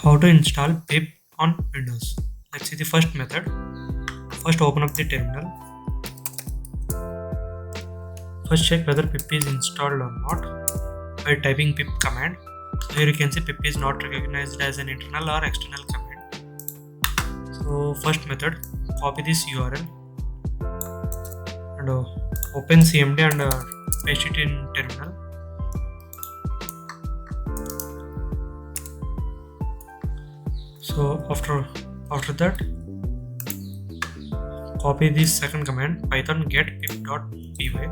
How to install pip on Windows. Let's see the first method. First open up the terminal. First check whether pip is installed or not by typing pip command. So here you can see pip is not recognized as an internal or external command. So first method, copy this URL and open cmd and paste it in terminal. So after that, copy this second command, python get-pip.py.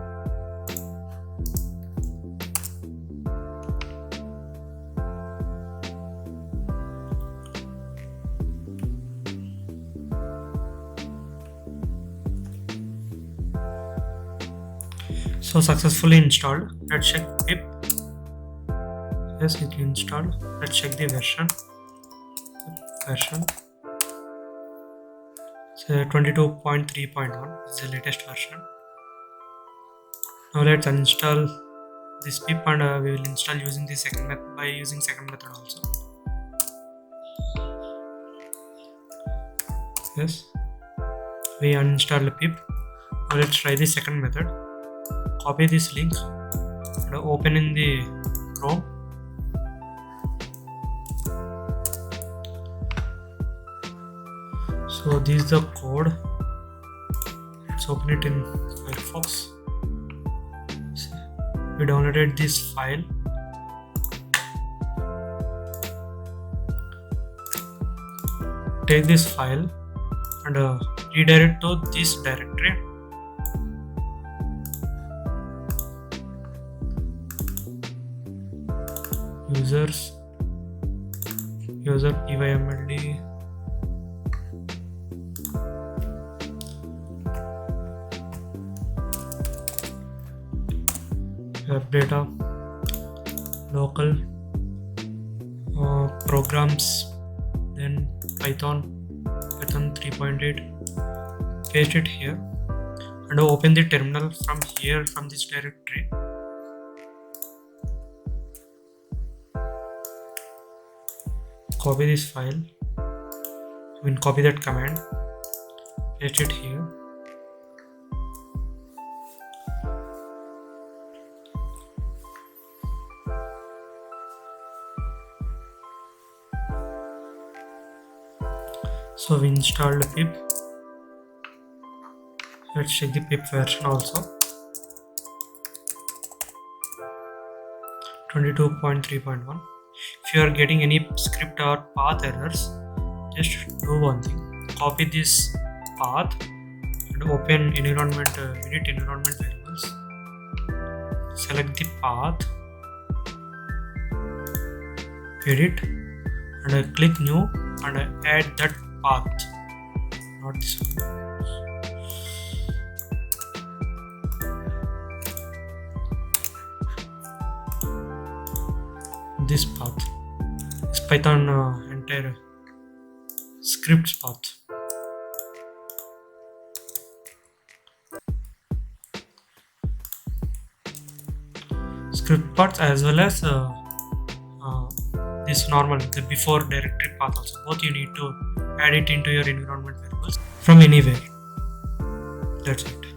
So successfully installed. Let's check pip. Yes, it installed. Let's check the version. So 22.3.1 is the latest version. Now let's uninstall this pip and we will install using the second method by using second method also. Yes, we uninstalled pip. Now let's try the second method. Copy this link and open in the Chrome. So this is the code. Let's open it in Firefox. We downloaded this file. Take this file and redirect to this directory. User pymld. AppData, local, programs, then Python 3.8. Paste it here and open the terminal from here, from this directory. Copy this file. Copy that command. Paste it here. So we installed pip. Let's check the pip version also. 22.3.1. If you are getting any script or path errors, just do one thing. Copy this path and open environment, edit environment variables. Select the path, edit, and click new and add that path, not this one. This path, this Python entire scripts path. Script paths as well as this normal, the before directory path also. Both you need to add it into your environment variables from anywhere. That's it.